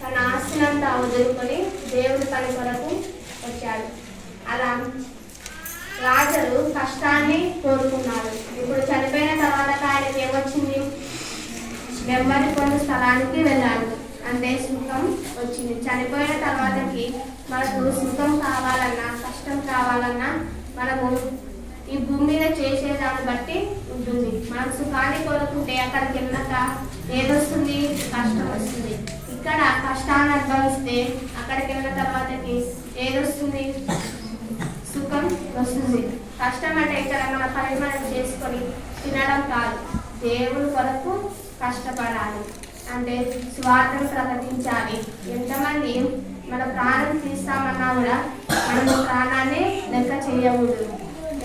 తన ఆస్తినంతా వదులుకొని దేవుని పని కొరకు వచ్చాడు. అలా లాజరు కష్టాన్ని కోరుకున్నాడు. ఇప్పుడు చనిపోయిన తర్వాత ఆయనకి ఏమొచ్చింది? నెమ్మది పొందు స్థలానికి వెళ్ళాడు, అంటే సుఖం వచ్చింది. చనిపోయిన తర్వాతకి మనకు సుఖం కావాలన్నా, కష్టం కావాలన్నా మనము ఈ భూమి మీద చేసేదాన్ని బట్టి ఉంటుంది. మనం సుఖాన్ని కోరుకుంటే అక్కడికి వెళ్ళాక ఏదొస్తుంది? కష్టం వస్తుంది. ఇక్కడ కష్టాన్ని అనుభవిస్తే అక్కడికి వెళ్ళిన తర్వాతకి ఏదొస్తుంది? సుఖం వస్తుంది. కష్టం అంటే ఇక్కడ మన పని మనం చేసుకొని తినడం కాదు, దేవుని కొరకు కష్టపడాలి. అంటే స్వార్థం ప్రకటించాలి. ఎంతమంది మన ప్రాణం తీస్తామన్నా కూడా మనం ప్రాణాన్ని లెక్క చేయకూడదు.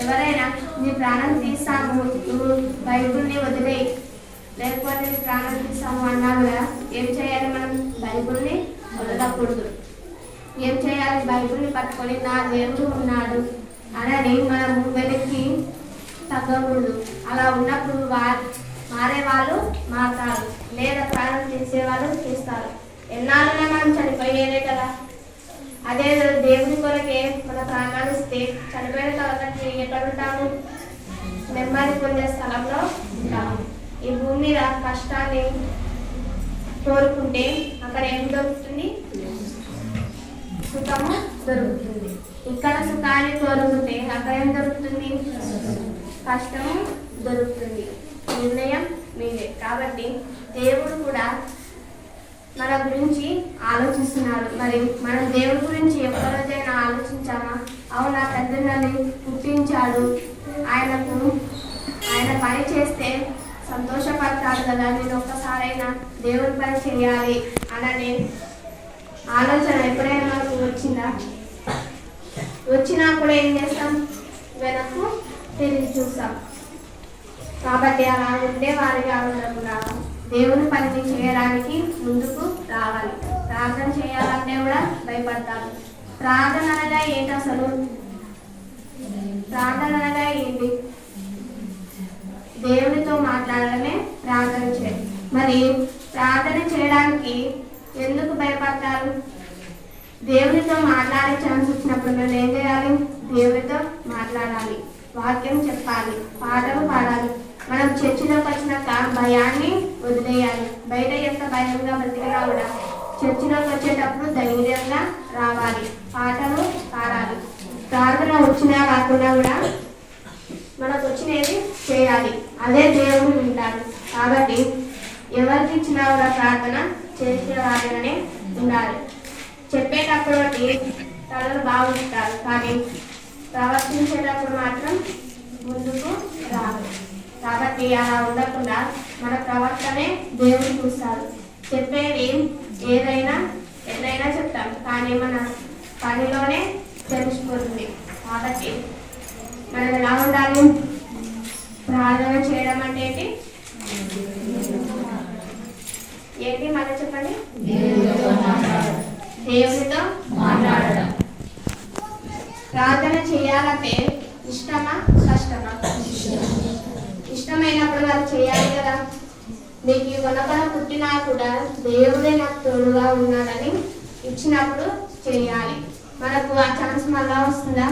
ఎవరైనా నీ ప్రాణం తీస్తాము, నువ్వు బైబుల్ని వదిలేయి, లేకపోతే నీ ప్రాణం తీస్తాము అన్నా కూడా ఏం చేయాలి? మనం బైబుల్ని వదలకూడదు. ఏం చేయాలి? బైబుల్ని పట్టుకొని నా దేవుడు ఉన్నాడు అని మనం వెనక్కి తగ్గకూడదు. అలా ఉన్నప్పుడు మారే వాళ్ళు మారుతారు, లేదా ప్రాణం తీసేవాళ్ళు తీస్తారు. ఎన్నాళ్ళైనా మనం చనిపోయేదే కదా. అదే దేవుని కొరకే మన ప్రాణాలు ఇస్తే చనిపోయిన తర్వాత ఎక్కడ ఉంటాము? నెమ్మది పొందే స్థలంలో ఉంటాము. ఈ భూమి మీద కష్టాన్ని కోరుకుంటే అక్కడ ఏం దొరుకుతుంది? సుఖము దొరుకుతుంది. ఇక్కడ సుఖాన్ని కోరుకుంటే అక్కడ ఏం దొరుకుతుంది? కష్టము దొరుకుతుంది. నిర్ణయం మీదే. కాబట్టి దేవుడు కూడా మన గురించి ఆలోచిస్తున్నాడు. మరి మనం దేవుడి గురించి ఎప్పుడైనా ఆలోచించామా? అవునా, తండ్రి నన్ను పుట్టించాడు, ఆయన పని చేస్తే సంతోషపడతాడు కదా, నేను ఒక్కసారైనా దేవుడి పని చేయాలి అనే ఆలోచన ఎప్పుడైనా మనకు వచ్చిందా? వచ్చినప్పుడు ఏం చేస్తాం? వెనక్కు తిరిగి చూస్తాం. కాబట్టి అలా ఉండే వారిగా ఉండకుండా దేవుని పనిని చేయడానికి ముందుకు రావాలి. ప్రార్థన చేయాలంటే కూడా భయపడతారు. ప్రార్థన అనగా ఏంటి అసలు? ప్రార్థన అనగా ఏంటి? దేవునితో మాట్లాడడమే ప్రార్థన చేయడం. మరి ప్రార్థన చేయడానికి ఎందుకు భయపడతారు? దేవునితో మాట్లాడే ఛాన్స్ వచ్చినప్పుడు మనం ఏం చేయాలి? దేవునితో మాట్లాడాలి, వాక్యం చెప్పాలి, పాటలు పాడాలి. మనం చర్చిలోకి వచ్చినాక భయాన్ని వదిలేయాలి. బయట ఎంత భయంగా బతికినా కూడా చర్చిలోకి వచ్చేటప్పుడు ధైర్యంగా రావాలి, పాటలు పాడాలి. ప్రార్థన వచ్చినా రాకుండా కూడా మనకు వచ్చినది చేయాలి. అదే దేవుడు వింటాడు. కాబట్టి ఎవరికి ఇచ్చినా కూడా ప్రార్థన చేసేవారిగానే ఉండాలి. చెప్పేటప్పుడు తలలు బాగుంటారు, కానీ ప్రవర్తించేటప్పుడు మాత్రం ముందుకు రాదు. కాబట్టి అలా ఉండకుండా మన ప్రవర్తనే దేవుడు చూస్తాడు. చెప్పేది ఏదైనా చెప్తాం, కానీ మన పనిలోనే తెలిసిపోతుంది. కాబట్టి మనం ఎలా ఉండాలి? ప్రార్థన చేయడం అంటే ఏంటి? మనం చెప్పండి. దేవునితో మాట్లాడడం. ప్రార్థన చేయాలంటే ఇష్టమా కష్టమా? ఇష్టమైనప్పుడు వారు చేయాలి కదా. మీకు కొనగల పుట్టినా కూడా దేవుడే నాకు తోడుగా ఉన్నాడని ఇచ్చినప్పుడు చేయాలి. మనకు ఆ ఛాన్స్ మళ్ళా వస్తుందా?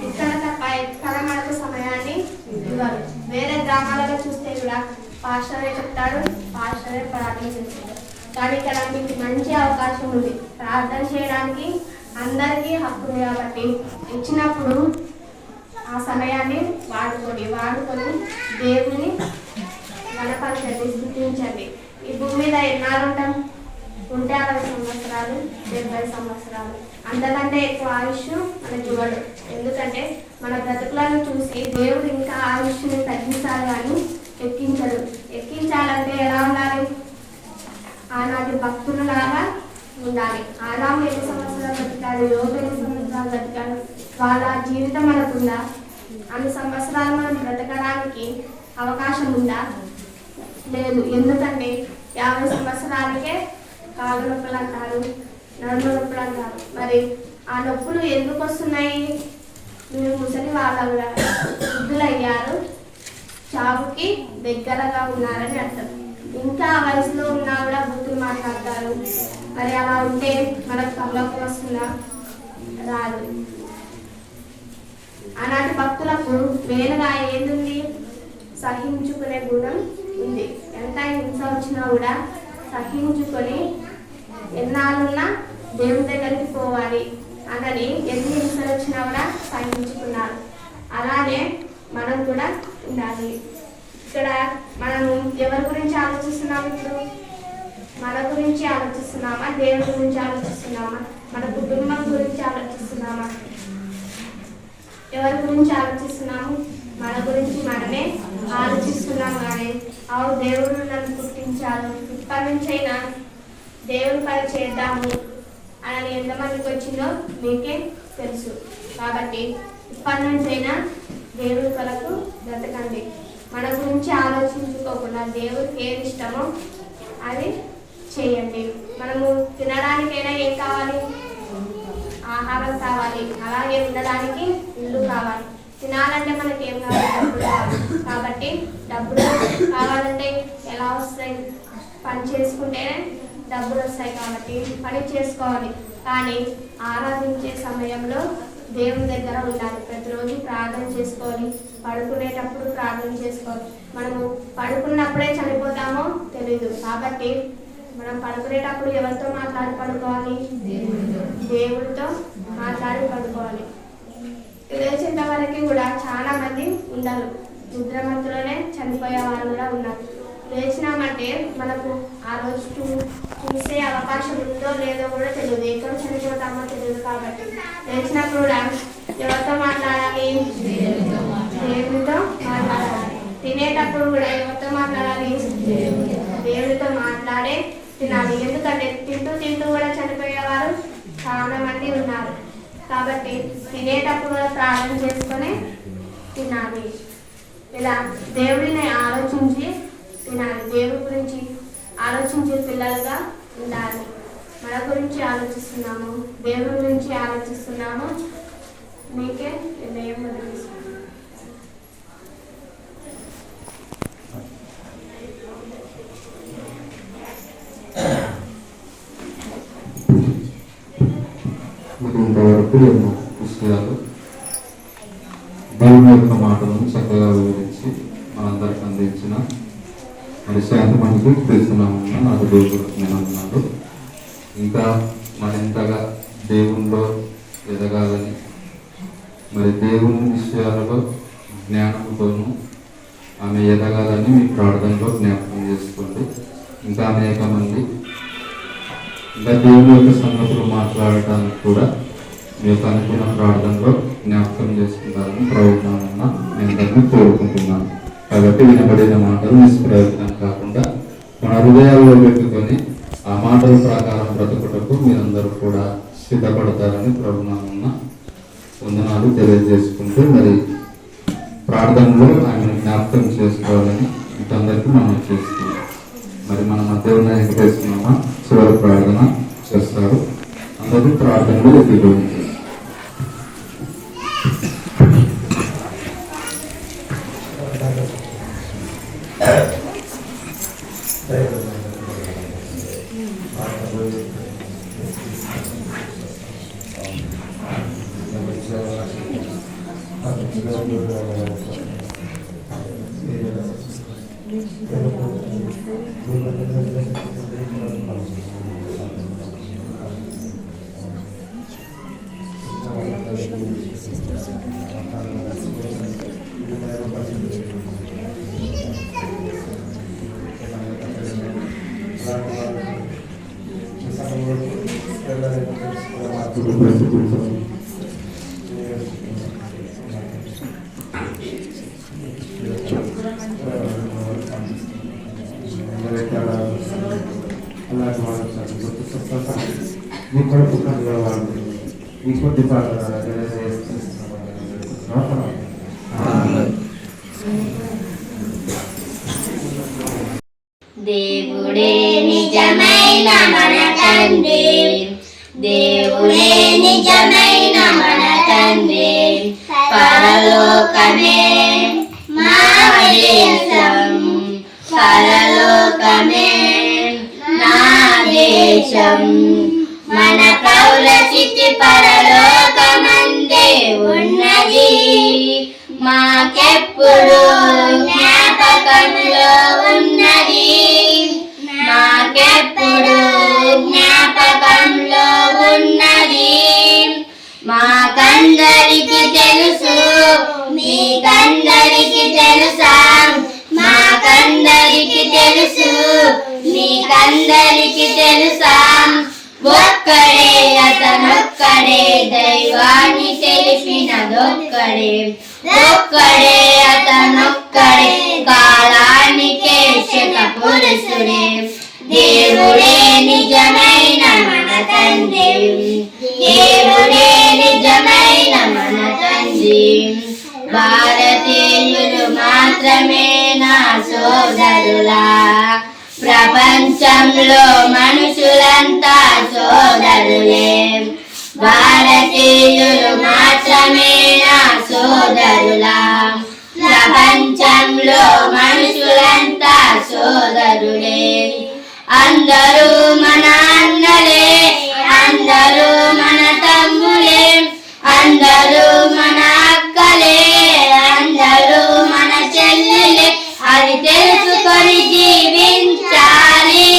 ఇక్కడ తప్ప ఎక్కడ మనకు సమయాన్ని ఇవ్వరు. వేరే గ్రామాలలో చూస్తే కూడా పాస్టరే చెప్తాడు, పాస్టరే ప్రార్థన చేస్తాడు. కానీ ఇక్కడ మీకు మంచి అవకాశం ఉంది. ప్రార్థన చేయడానికి అందరికీ హక్కు ఉంది. కాబట్టి ఇచ్చినప్పుడు ఆ సమయాన్ని వాడుకొని దేవుని గణపరచండి, స్థుతించండి. ఈ భూమి మీద ఎన్నాళ్ళు ఉంటాం? ఉంటే 60 సంవత్సరాలు, 70 సంవత్సరాలు, అంతకంటే ఎక్కువ ఆయుష్ మనకి ఇవ్వడు. ఎందుకంటే మన బ్రతుకులను చూసి దేవుడు ఇంకా ఆయుష్ని తగ్గించాలి కానీ ఎక్కించడు. ఎక్కించాలంటే ఎలా ఉండాలి? ఆనాటి భక్తులలాగా ఉండాలి. ఆదాము 8 సంవత్సరాలు బతికాడు, యోబు 8 సంవత్సరాలు బతికాడు. వాళ్ళ జీవితం మనకుందా? అన్ని సంవత్సరాలు మనం బ్రతకడానికి అవకాశం ఉందా? లేదు. ఎందుకంటే 50 సంవత్సరాలకే కాళ్ళ నొప్పులు అంటారు, నడుము నొప్పులు అంటారు. మరి ఆ నొప్పులు ఎందుకు వస్తున్నాయి? మీరు ముసలి వాళ్ళ వృద్ధులయ్యారు, చావుకి దగ్గరగా ఉన్నారని అర్థం. ఇంకా వయసులో ఉన్నా కూడా బుద్ధులు మాట్లాడతారు. మరి అలా ఉంటే మనకు తలనొప్పి వస్తుందా? రాదు. ఆనాటి భక్తులకు వేరుగా ఏంది? సహించుకునే గుణం ఉంది. ఎంత హింస వచ్చినా కూడా సహించుకొని ఎన్నాళ్ళున్నా దేవుని దగ్గరికి పోవాలి అన్నది. ఎన్ని హింసలు వచ్చినా కూడా సహించుకున్నారు. అలానే మనం కూడా ఉండాలి. ఇక్కడ మనం ఎవరి గురించి ఆలోచిస్తున్నాము? ఇప్పుడు మన గురించి ఆలోచిస్తున్నామా? దేవుడి గురించి ఆలోచిస్తున్నామా? మన కుటుంబం గురించి ఆలోచిస్తున్నామా? ఎవరి గురించి ఆలోచిస్తున్నాము? మన గురించి మనమే ఆలోచిస్తున్నాం కానీ అవును దేవుడు నన్ను పుట్టించాడు, ఇప్పటి నుంచైనా దేవుని పని చేద్దాము అని ఎంతమందికి వచ్చిందో మీకే తెలుసు. కాబట్టి ఇప్పటి నుంచైనా దేవుని కొరకు బ్రతకండి. మన గురించి ఆలోచించుకోకుండా దేవుడికి ఏది ఇష్టమో అది చేయండి. మనము తినడానికైనా ఏం కావాలి? ఆహారం కావాలి. అలాగే ఉండడానికి ఇల్లు కావాలి. తినాలంటే మనకి ఏం కావాలి? డబ్బులు కావాలి. కాబట్టి డబ్బులు కావాలంటే ఎలా వస్తాయి? పని చేసుకుంటేనే డబ్బులు వస్తాయి. కాబట్టి పని చేసుకోవాలి. కానీ ఆరాధించే సమయంలో దేవుని దగ్గర ఉండాలి. ప్రతిరోజు ప్రార్థన చేసుకోవాలి. పడుకునేటప్పుడు ప్రార్థన చేసుకోవాలి. మనము పడుకున్నప్పుడే చనిపోతామో తెలీదు. కాబట్టి మనం పడుకునేటప్పుడు ఎవరితో మాట్లాడి పడుకోవాలి? దేవుడితో మాట్లాడి పడుకోవాలి. లేచేంత వరకు కూడా చాలా మంది ఉండరు. నిద్రమత్తులోనే చనిపోయే వాళ్ళు కూడా ఉన్నారు. లేచినామంటే మనకు ఆ రోజు చూసే అవకాశం ఉందో లేదో కూడా తెలియదు. ఎక్కడ చనిపోతామో తెలియదు. కాబట్టి లేచినప్పుడు కూడా ఎవరితో మాట్లాడాలి? దేవుడితో మాట్లాడాలి. తినేటప్పుడు కూడా ఎవరితో మాట్లాడాలి? దేవుడితో మాట్లాడే తినాలి. ఎందుకంటే తింటూ కూడా చనిపోయేవారు చాలా మంది ఉన్నారు. కాబట్టి తినేటప్పుడు కూడా ప్రార్థన చేసుకొని తినాలి. ఇలా దేవుడిని ఆలోచించి తినాలి. దేవుడి గురించి ఆలోచించే పిల్లలుగా ఉండాలి. మన గురించి ఆలోచిస్తున్నాము, దేవుడి గురించి ఆలోచిస్తున్నాము. మీకే నిర్ణయం వదిలేస్తున్నాను. ఇంతవరకు ఎన్నో పుస్తకాలు దేవుని యొక్క మాటలను చక్కగా వివరించి మనందరికి అందించిన మరి శాంతమణికి తెలుసుకున్నామన్నా నాకు దేవుడు నేనున్నాడు. ఇంకా మరింతగా దేవునిలో ఎదగాలని మరి దేవుని విషయాలలో జ్ఞానంతోనూ ఆమె ఎదగాలని మీ ప్రార్థనలో జ్ఞాపకం చేసుకోండి. ఇంకా అనేక మంది ఇంకా దేవుని యొక్క సంగతులు మాట్లాడటానికి కూడా మీ యొక్క అనుకున్న ప్రార్థనలో జ్ఞాపకం చేసుకుంటారని ప్రభుత్వం నేను దాన్ని కోరుకుంటున్నాను. కాబట్టి వినబడిన మాటలు నిష్ప్రయోజనం కాకుండా మన హృదయాల్లో పెట్టుకొని ఆ మాటల ప్రకారం బ్రతుకుటకు మీరందరూ కూడా సిద్ధపడతారని ప్రభుత్వం వందనాలు తెలియజేసుకుంటూ మరి ప్రార్థనలో ఆయనను జ్ఞాపకం చేసుకోవాలని మీకందరికీ మనం చేస్తున్నాం. మరి మన మధ్య ఉన్న వెంకటేశ్వరమ్మ చివరి ప్రార్థన చేస్తారు. అందరూ ప్రార్థనలో ఎదుర్కొంటారు. దేవుడే నిజమైన మన తండ్రి, దేవుడే నిజమైన మన తండ్రి, పరలోకమే మా దేశం, పరలోకమే నా దేశం, మన పౌరస్థితి పరలోకమందే ఉన్నది, మాకెప్పుడు జ్ఞాపకంలో ఉన్నది, మాకెప్పుడు జ్ఞాపకంలో ఉన్నది, మాకందరికి తెలుసు, మీకందరికి తెలుసా, మాకందరికి తెలుసు, మీకందరికి తెలుసా, ఒక్కడే అతనొక్కడే దైవాన్ని తెలిపినదొక్కడే, ఒక్కడే అతనొక్కడే ఒక్కడే కాలానికే శక పురుషుడే దేవుడే నిజమైన మన తండ్రి దేవుడే నిజమైన మన తండ్రి భారతీయులు మాత్రమే నా సోదరులా ప్రపంచంలో మనుషులంతా సోదరులే భారతీయులు మాత్రమే నా సోదరులా ప్రపంచంలో మనుషులంతా సోదరులే అందరూ మన అన్నలే అందరూ మన తమ్ములే అందరూ మన అక్కలే అందరూ మన చెల్లెలే అది తెలుసుకొని జీవించాలి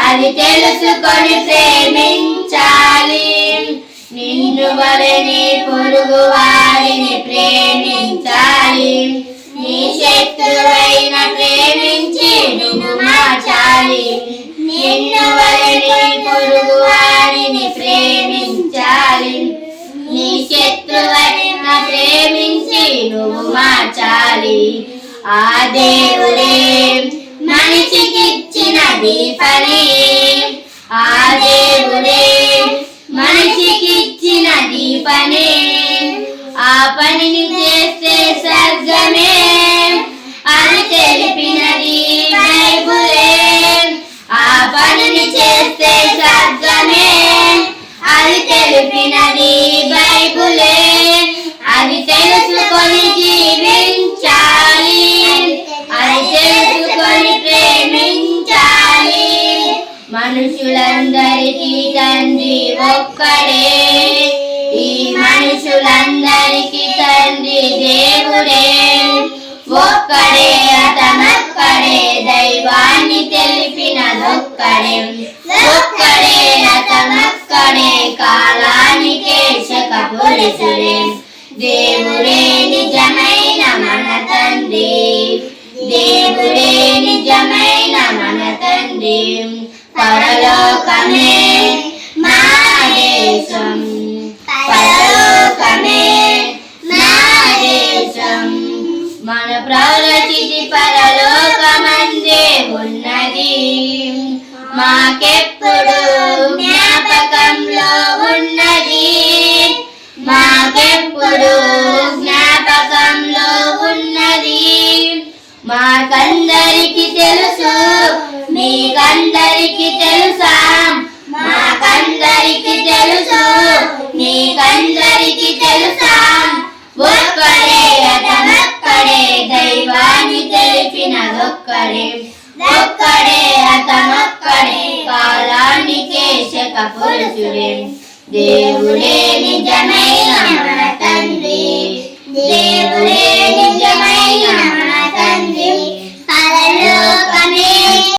అది తెలుసుకొని ప్రేమించాలి నిన్ను వలని పొరుగు వారిని ప్రేమించాలి నీ శత్రువైన ప్రేమించి నిన్ను మార్చాలి నిన్ను వలని పొరుగు వారిని ప్రేమించాలి నీ శత్రువైన ప్రేమించి నువ్వు మార్చాలి ఆ దేవుడే మనిషికిచ్చినది పని ఆ దేవుడే మనిషికిచ్చినది పని ఆ పనిని చేస్తే స్వర్గమే అది తెలిపినది బైబులే ఆ పనిని చేస్తే స్వర్గమే అది తెలిపినది బైబులే అది తెలుసుకొని జీవించాలి అది తెలుసుకొని ప్రేమించాలి మనుషులందరికీ తండ్రి ఒక్కడే ఈ మనుషులందరికీ తండ్రి దేవుడే ఒక్కడే అతనొక్కడే దైవాన్ని తెలిపినదొక్కడే ఒక్కడే అతనొక్కడే కాలానికే శక పురుషుడే దేవుడే నిజమైన మన తండ్రి దేవుడే నిజమైన మన తండ్రి పరలోకమే మా దేశం పరలోకమే నా దేశం మన ప్రవచితి పరలోకమందే ఉన్నది మాకెప్పుడు జ్ఞాపకంలో ఉన్నది మాకెప్పుడు జ్ఞాపకంలో ఉన్నది మాకందరికి తెలుసు మీకందరికి తెలుసా మాకందరికి తెలుసు నీకందరికి తెలుసా ఒక్కడే అతనొక్కడే దైవాన్ని తెలిపినదొక్కడే ఒక్కడే అతనొక్కడే కాలానికే శక పురుషుడే దేవుడే నిజమైన